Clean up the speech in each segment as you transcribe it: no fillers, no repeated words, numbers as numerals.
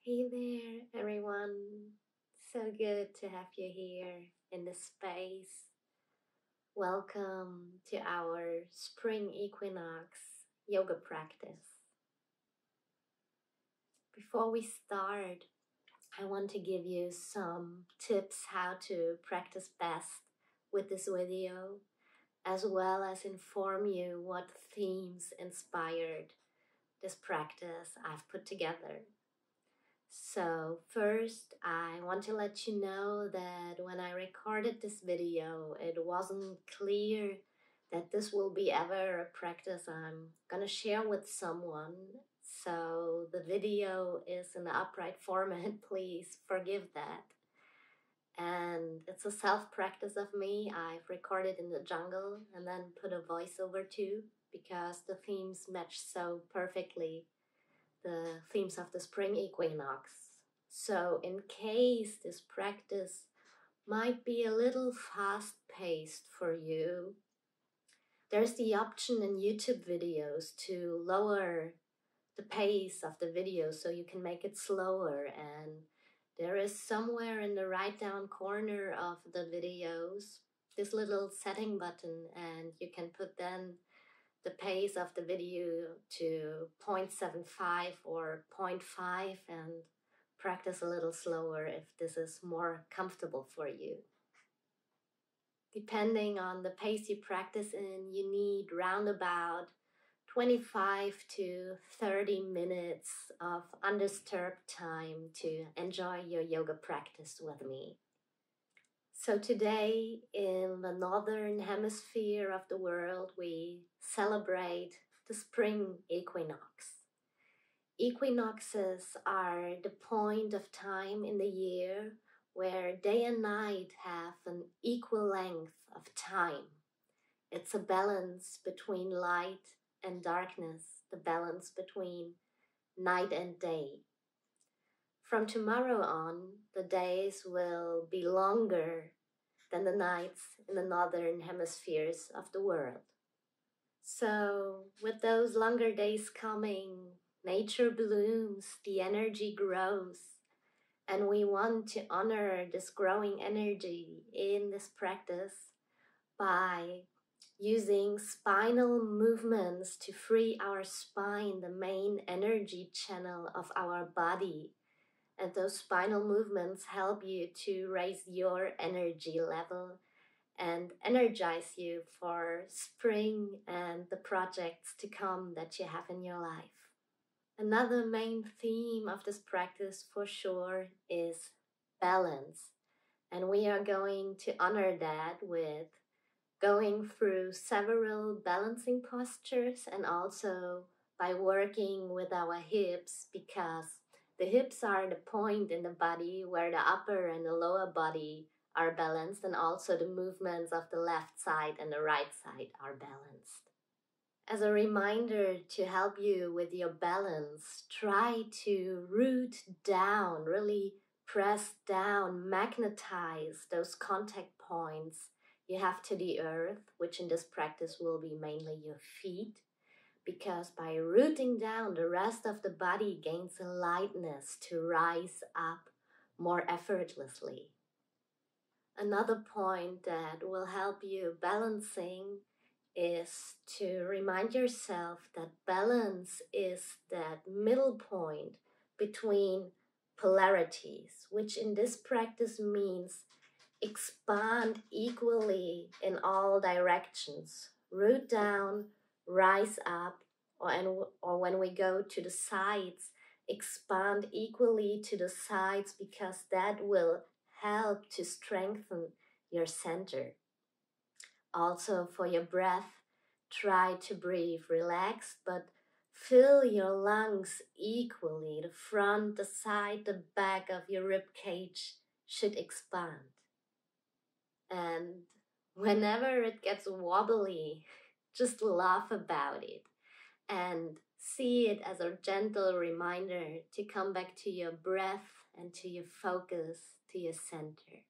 Hey there, everyone. So good to have you here in this space. Welcome to our spring equinox yoga practice. Before we start, I want to give you some tips how to practice best with this video, as well as inform you what themes inspired this practice I've put together. So first, I want to let you know that when I recorded this video, it wasn't clear that this will be ever a practice I'm gonna share with someone. So the video is in the upright format, please forgive that. And it's a self-practice of me. I've recorded in the jungle and then put a voiceover too, because the themes match so perfectly the themes of the spring equinox. So in case this practice might be a little fast-paced for you, there's the option in YouTube videos to lower the pace of the video so you can make it slower, and there is somewhere in the right down corner of the videos this little setting button, and you can put then the pace of the video to 0.75 or 0.5 and practice a little slower if this is more comfortable for you. Depending on the pace you practice in, you need round about 25 to 30 minutes of undisturbed time to enjoy your yoga practice with me. So today in the northern hemisphere of the world, we celebrate the spring equinox. Equinoxes are the point of time in the year where day and night have an equal length of time. It's a balance between light and darkness, the balance between night and day. From tomorrow on, the days will be longer than the nights in the northern hemispheres of the world. So, with those longer days coming, nature blooms, the energy grows, and we want to honor this growing energy in this practice by using spinal movements to free our spine, the main energy channel of our body. And those spinal movements help you to raise your energy level and energize you for spring and the projects to come that you have in your life. Another main theme of this practice for sure is balance. And we are going to honor that with going through several balancing postures and also by working with our hips, because the hips are the point in the body where the upper and the lower body are balanced, and also the movements of the left side and the right side are balanced. As a reminder to help you with your balance, try to root down, really press down, magnetize those contact points you have to the earth, which in this practice will be mainly your feet, because by rooting down, the rest of the body gains a lightness to rise up more effortlessly. Another point that will help you balancing is to remind yourself that balance is that middle point between polarities, which in this practice means expand equally in all directions. Root down, rise up, or when we go to the sides, expand equally to the sides, because that will help to strengthen your center. Also for your breath, try to breathe relaxed, but fill your lungs equally. The front, the side, the back of your rib cage should expand. And whenever it gets wobbly, just laugh about it and see it as a gentle reminder to come back to your breath and to your focus, to your center.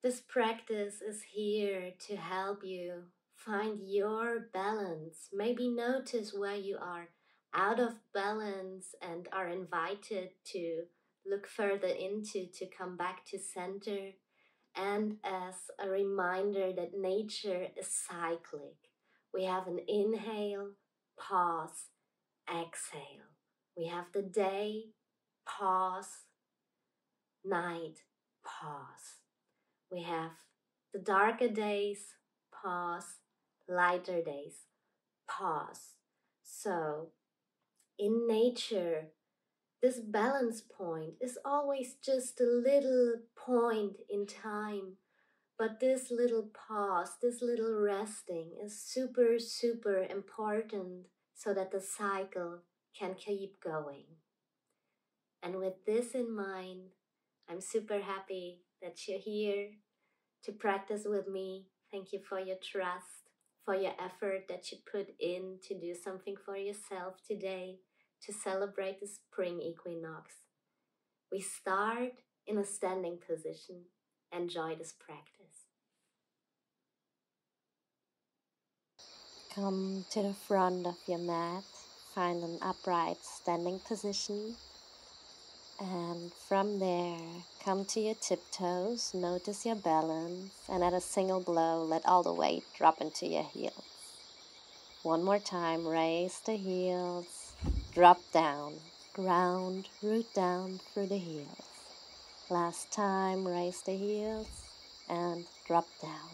This practice is here to help you find your balance. Maybe notice where you are out of balance and are invited to look further into to come back to center, and as a reminder that nature is cyclic. We have an inhale, pause, exhale. We have the day, pause, night, pause. We have the darker days, pause, lighter days, pause. So in nature, this balance point is always just a little point in time, but this little pause, this little resting is super, super important so that the cycle can keep going. And with this in mind, I'm super happy that you're here to practice with me. Thank you for your trust, for your effort that you put in to do something for yourself today to celebrate the spring equinox. We start in a standing position. Enjoy this practice. Come to the front of your mat, find an upright standing position, and from there, come to your tiptoes, notice your balance, and at a single blow, let all the weight drop into your heels. One more time, raise the heels, drop down, ground, root down through the heels. Last time, raise the heels and drop down.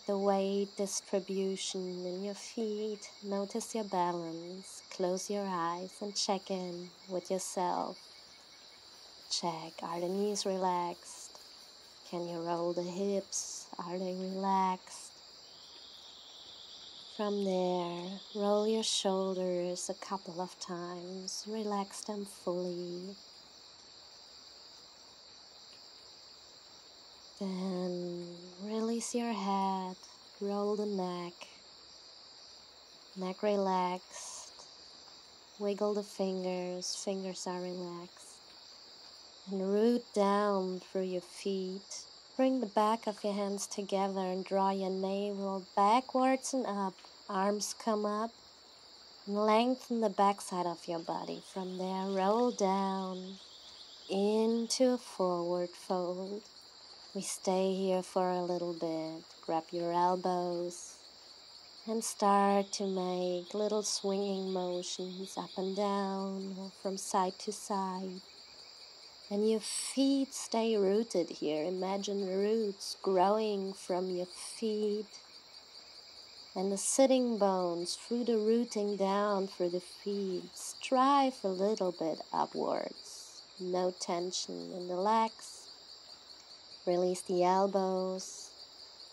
The weight distribution in your feet, notice your balance, close your eyes and check in with yourself. Check, are the knees relaxed? Can you roll the hips? Are they relaxed? From there, roll your shoulders a couple of times, relax them fully. Then release your head, roll the neck relaxed, wiggle the fingers are relaxed. And root down through your feet. Bring the back of your hands together and draw your navel backwards and up. Arms come up. And lengthen the backside of your body. From there, roll down into a forward fold. We stay here for a little bit. Grab your elbows and start to make little swinging motions up and down or from side to side. And your feet stay rooted here. Imagine roots growing from your feet. And the sitting bones through the rooting down through the feet. Strive a little bit upwards. No tension in the legs. Release the elbows.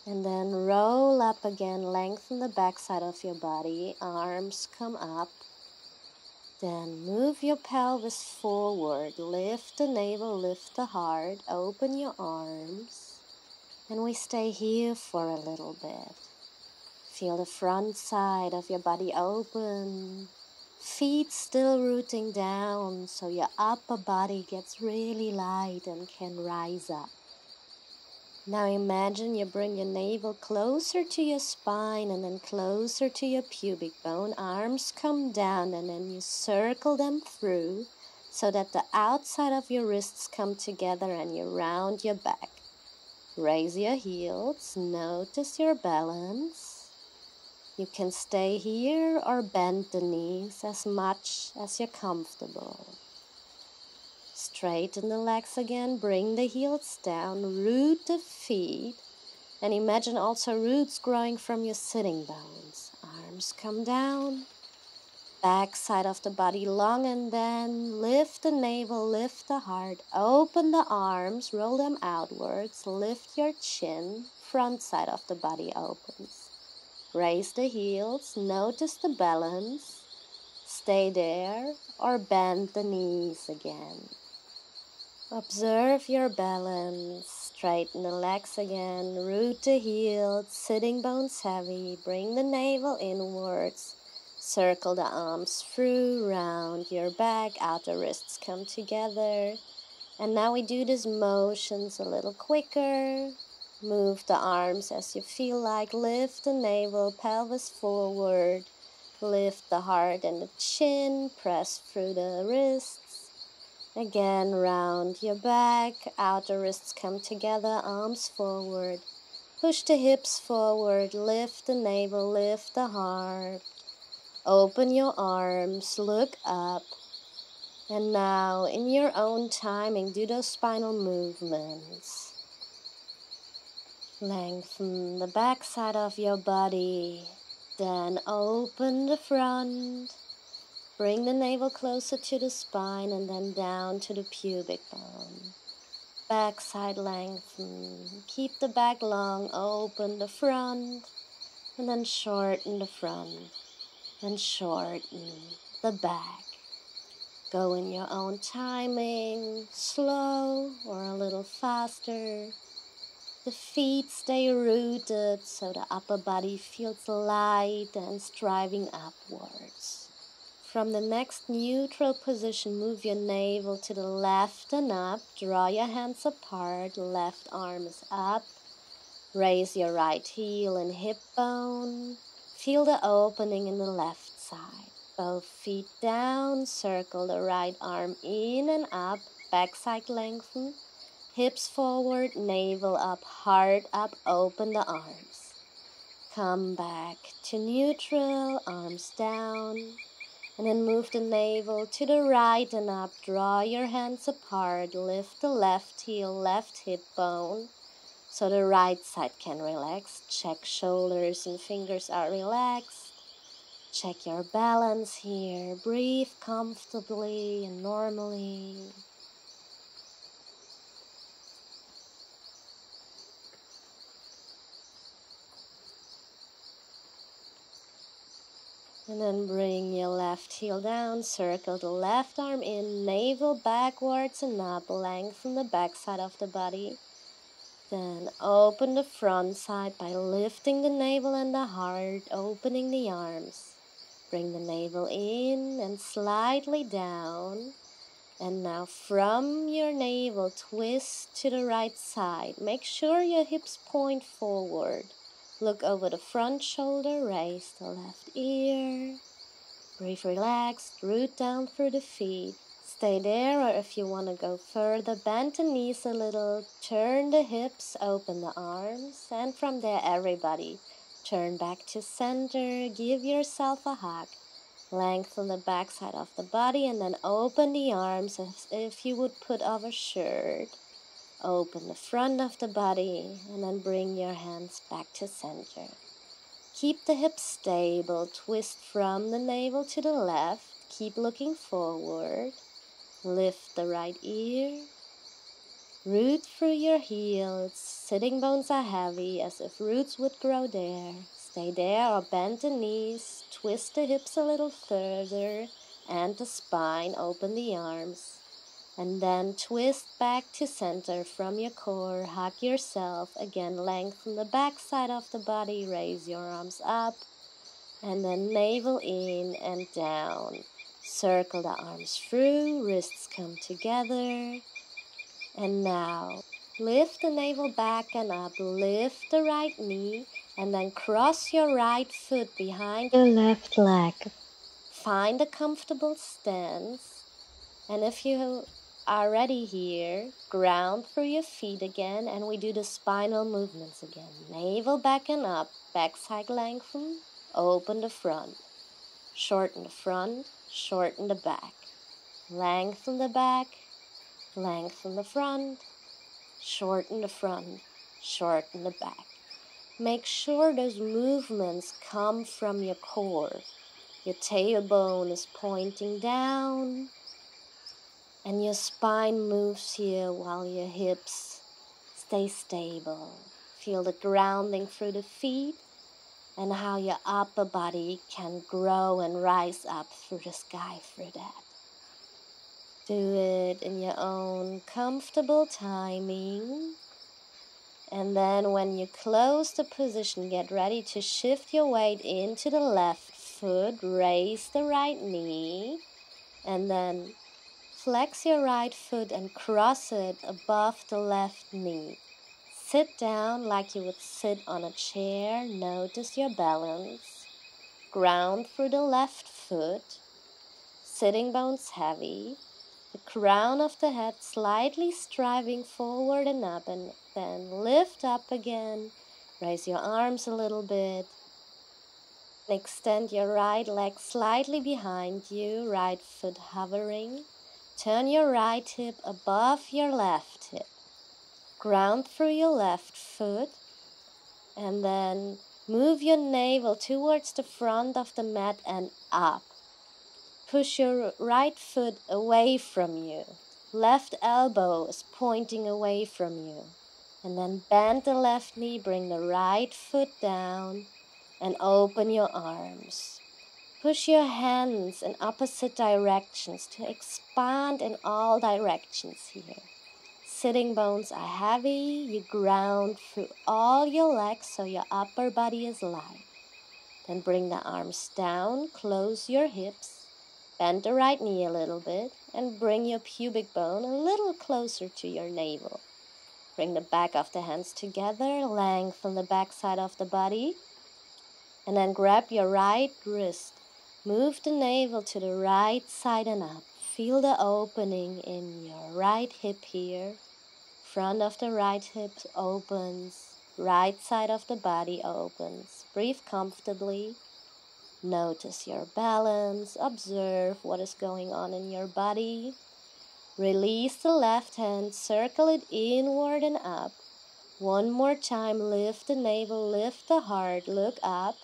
And then roll up again. Lengthen the backside of your body. Arms come up. Then move your pelvis forward, lift the navel, lift the heart, open your arms, and we stay here for a little bit. Feel the front side of your body open, feet still rooting down, so your upper body gets really light and can rise up. Now imagine you bring your navel closer to your spine and then closer to your pubic bone. Arms come down and then you circle them through so that the outside of your wrists come together and you round your back. Raise your heels, notice your balance. You can stay here or bend the knees as much as you're comfortable. Straighten the legs again, bring the heels down, root the feet, and imagine also roots growing from your sitting bones. Arms come down, back side of the body long, and then lift the navel, lift the heart, open the arms, roll them outwards, lift your chin, front side of the body opens. Raise the heels, notice the balance, stay there, or bend the knees again. Observe your balance, straighten the legs again, root the heels, sitting bones heavy, bring the navel inwards, circle the arms through, round your back, outer wrists come together. And now we do these motions a little quicker. Move the arms as you feel like, lift the navel, pelvis forward, lift the heart and the chin, press through the wrists. Again, round your back, outer wrists come together, arms forward. Push the hips forward, lift the navel, lift the heart. Open your arms, look up. And now, in your own timing, do those spinal movements. Lengthen the back side of your body. Then open the front. Bring the navel closer to the spine and then down to the pubic bone. Back side lengthen. Keep the back long, open the front. And then shorten the front. And shorten the back. Go in your own timing, slow or a little faster. The feet stay rooted so the upper body feels light and striving upwards. From the next neutral position, move your navel to the left and up. Draw your hands apart, left arm is up. Raise your right heel and hip bone. Feel the opening in the left side. Both feet down, circle the right arm in and up, backside lengthen, hips forward, navel up, heart up, open the arms. Come back to neutral, arms down, and then move the navel to the right and up, draw your hands apart, lift the left heel, left hip bone, so the right side can relax. Check shoulders and fingers are relaxed. Check your balance here. Breathe comfortably and normally. And then bring your left heel down. Circle the left arm in. Navel backwards and up. Lengthen the back side of the body. Then open the front side by lifting the navel and the heart. Opening the arms. Bring the navel in and slightly down. And now from your navel, twist to the right side. Make sure your hips point forward. Look over the front shoulder, raise the left ear. Breathe relaxed, root down through the feet. Stay there, or if you want to go further, bend the knees a little. Turn the hips, open the arms. And from there, everybody, turn back to center. Give yourself a hug. Lengthen the back side of the body and then open the arms as if you would put off a shirt. Open the front of the body and then bring your hands back to center. Keep the hips stable. Twist from the navel to the left. Keep looking forward. Lift the right ear. Root through your heels. Sitting bones are heavy as if roots would grow there. Stay there or bend the knees, twist the hips a little further and the spine, open the arms. And then twist back to center from your core, hug yourself. Again, lengthen the back side of the body, raise your arms up. And then navel in and down. Circle the arms through, wrists come together. And now, lift the navel back and up, lift the right knee, and then cross your right foot behind your left leg. Find a comfortable stance, and if you are ready here, ground through your feet again, and we do the spinal movements again. Navel back and up, backside lengthen, open the front, shorten the front, shorten the back, lengthen the back, lengthen the front, shorten the front, shorten the back. Make sure those movements come from your core. Your tailbone is pointing down and your spine moves here while your hips stay stable. Feel the grounding through the feet and how your upper body can grow and rise up through the sky through that. Do it in your own comfortable timing. And then when you close the position, get ready to shift your weight into the left foot. Raise the right knee. And then flex your right foot and cross it above the left knee. Sit down like you would sit on a chair. Notice your balance. Ground through the left foot. Sitting bones heavy. the crown of the head slightly striving forward and up, and then lift up again. Raise your arms a little bit. Extend your right leg slightly behind you, right foot hovering. Turn your right hip above your left hip. Ground through your left foot, and then move your navel towards the front of the mat and up. Push your right foot away from you. Left elbow is pointing away from you. And then bend the left knee, bring the right foot down, and open your arms. Push your hands in opposite directions to expand in all directions here. Sitting bones are heavy. You ground through all your legs so your upper body is light. Then bring the arms down, close your hips, bend the right knee a little bit, and bring your pubic bone a little closer to your navel. Bring the back of the hands together, lengthen the back side of the body, and then grab your right wrist. Move the navel to the right side and up. Feel the opening in your right hip here. Front of the right hip opens. Right side of the body opens. Breathe comfortably. Notice your balance. Observe what is going on in your body. Release the left hand. Circle it inward and up. One more time. Lift the navel. Lift the heart. Look up.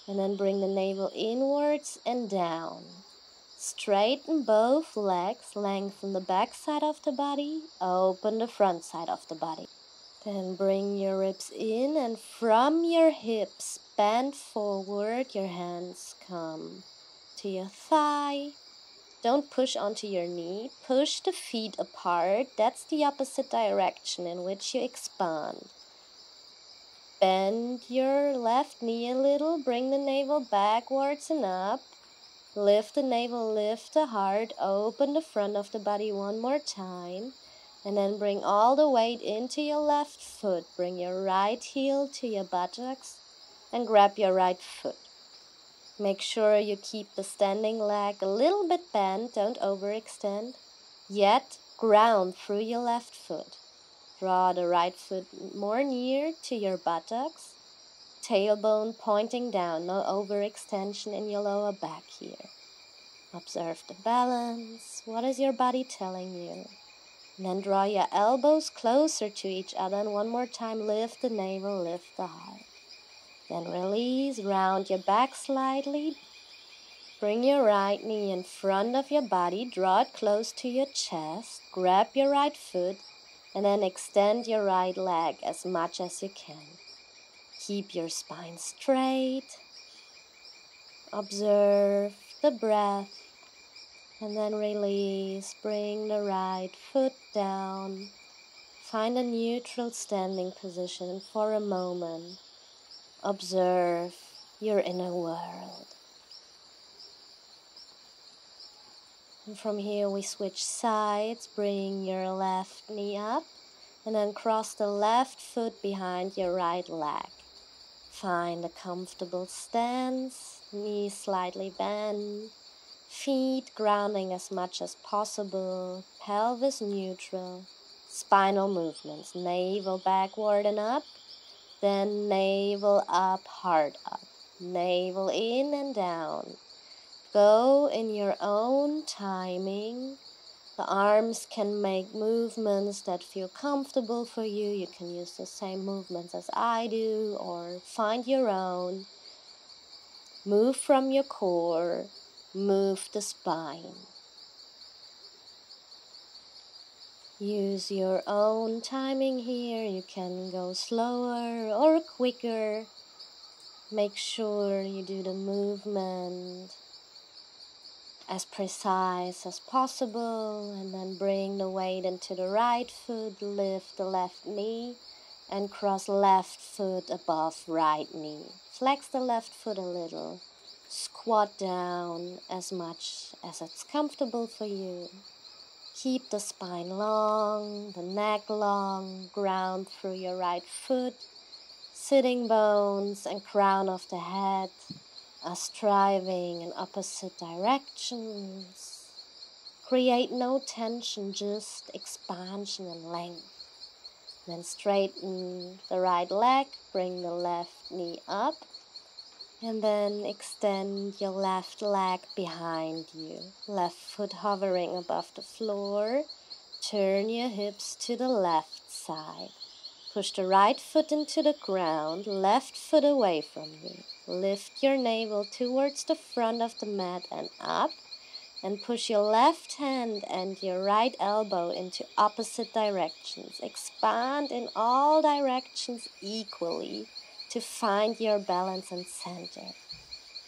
And then bring the navel inwards and down. Straighten both legs, lengthen the back side of the body, open the front side of the body. Then bring your ribs in, and from your hips, bend forward, your hands come to your thigh. Don't push onto your knee, push the feet apart. That's the opposite direction in which you expand. Bend your left knee a little, bring the navel backwards and up. Lift the navel, lift the heart, open the front of the body one more time. And then bring all the weight into your left foot. Bring your right heel to your buttocks and grab your right foot. Make sure you keep the standing leg a little bit bent, don't overextend. Yet ground through your left foot. Draw the right foot more near to your buttocks. Tailbone pointing down, no overextension in your lower back here. Observe the balance. What is your body telling you? And then draw your elbows closer to each other, and one more time lift the navel, lift the heart. Then release, round your back slightly. Bring your right knee in front of your body, draw it close to your chest, grab your right foot, and then extend your right leg as much as you can. Keep your spine straight. Observe the breath. And then release. Bring the right foot down. Find a neutral standing position for a moment. Observe your inner world. And from here we switch sides. Bring your left knee up. And then cross the left foot behind your right leg. Find a comfortable stance. Knees slightly bent. Feet grounding as much as possible. Pelvis neutral. Spinal movements. Navel backward and up. Then navel up, heart up. Navel in and down. Go in your own timing. The arms can make movements that feel comfortable for you. You can use the same movements as I do, or find your own. Move from your core. Move the spine. Use your own timing here. You can go slower or quicker. Make sure you do the movement as precise as possible, and then bring the weight into the right foot, lift the left knee, and cross left foot above right knee. Flex the left foot a little, squat down as much as it's comfortable for you. Keep the spine long, the neck long, ground through your right foot. Sitting bones and crown of the head are striving in opposite directions. Create no tension, just expansion and length. Then straighten the right leg, bring the left knee up, and then extend your left leg behind you. Left foot hovering above the floor. Turn your hips to the left side. Push the right foot into the ground, left foot away from you. Lift your navel towards the front of the mat and up. And push your left hand and your right elbow into opposite directions. Expand in all directions equally to find your balance and center.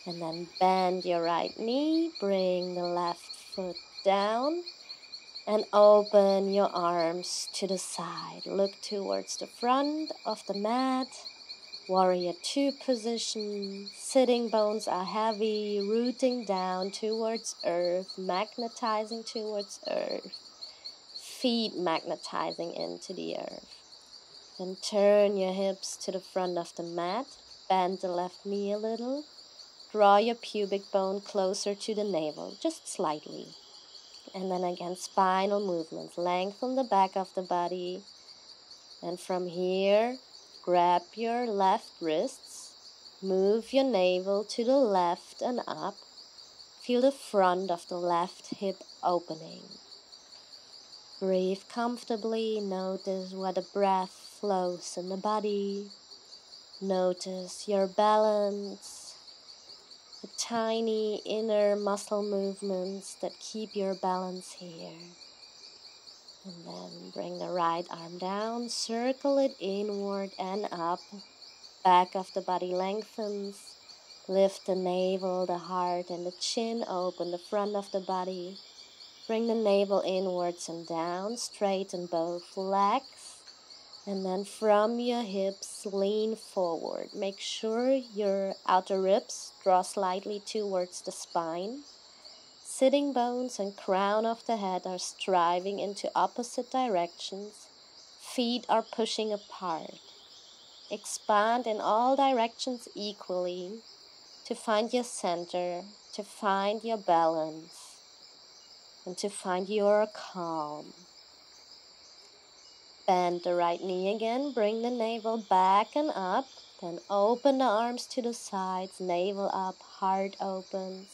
And then bend your right knee, bring the left foot down, and open your arms to the side. Look towards the front of the mat. Warrior 2 position. Sitting bones are heavy, rooting down towards earth, magnetizing towards earth. Feet magnetizing into the earth. Then turn your hips to the front of the mat. Bend the left knee a little. Draw your pubic bone closer to the navel, just slightly. And then again, spinal movements. Lengthen the back of the body. And from here, grab your left wrists, move your navel to the left and up. Feel the front of the left hip opening. Breathe comfortably, notice where the breath flows in the body. Notice your balance, the tiny inner muscle movements that keep your balance here. And then bring the right arm down, circle it inward and up. Back of the body lengthens. Lift the navel, the heart, and the chin open, the front of the body. Bring the navel inwards and down, straighten both legs. And then from your hips, lean forward. Make sure your outer ribs draw slightly towards the spine. Sitting bones and crown of the head are striving into opposite directions. Feet are pushing apart. Expand in all directions equally to find your center, to find your balance, and to find your calm. Bend the right knee again, bring the navel back and up, then open the arms to the sides, navel up, heart opens.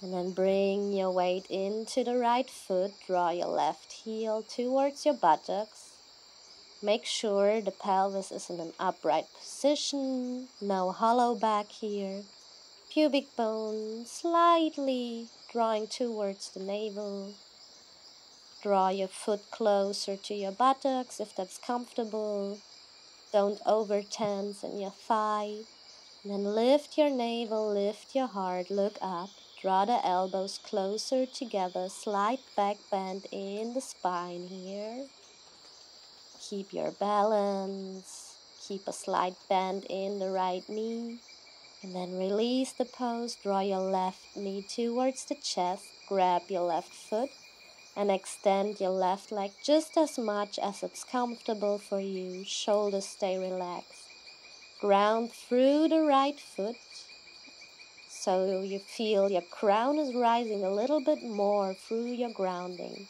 And then bring your weight into the right foot, draw your left heel towards your buttocks. Make sure the pelvis is in an upright position, no hollow back here. Pubic bone slightly drawing towards the navel. Draw your foot closer to your buttocks if that's comfortable. Don't over tense in your thigh. And then lift your navel, lift your heart, look up. Draw the elbows closer together, slight back bend in the spine here. Keep your balance, keep a slight bend in the right knee. And then release the pose, draw your left knee towards the chest, grab your left foot and extend your left leg just as much as it's comfortable for you. Shoulders stay relaxed. Ground through the right foot. So you feel your crown is rising a little bit more through your grounding.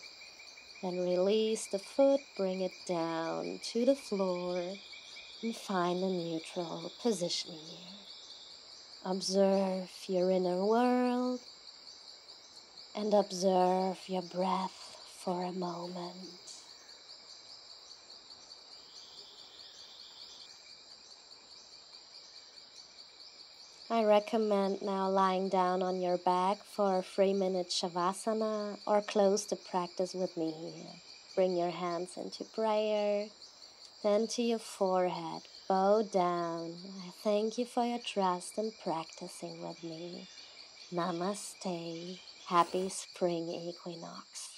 Then release the foot, bring it down to the floor and find a neutral position here. Observe your inner world and observe your breath for a moment. I recommend now lying down on your back for a 3-minute Shavasana or close the practice with me here. Bring your hands into prayer, then to your forehead, bow down. I thank you for your trust and practicing with me. Namaste. Happy spring equinox.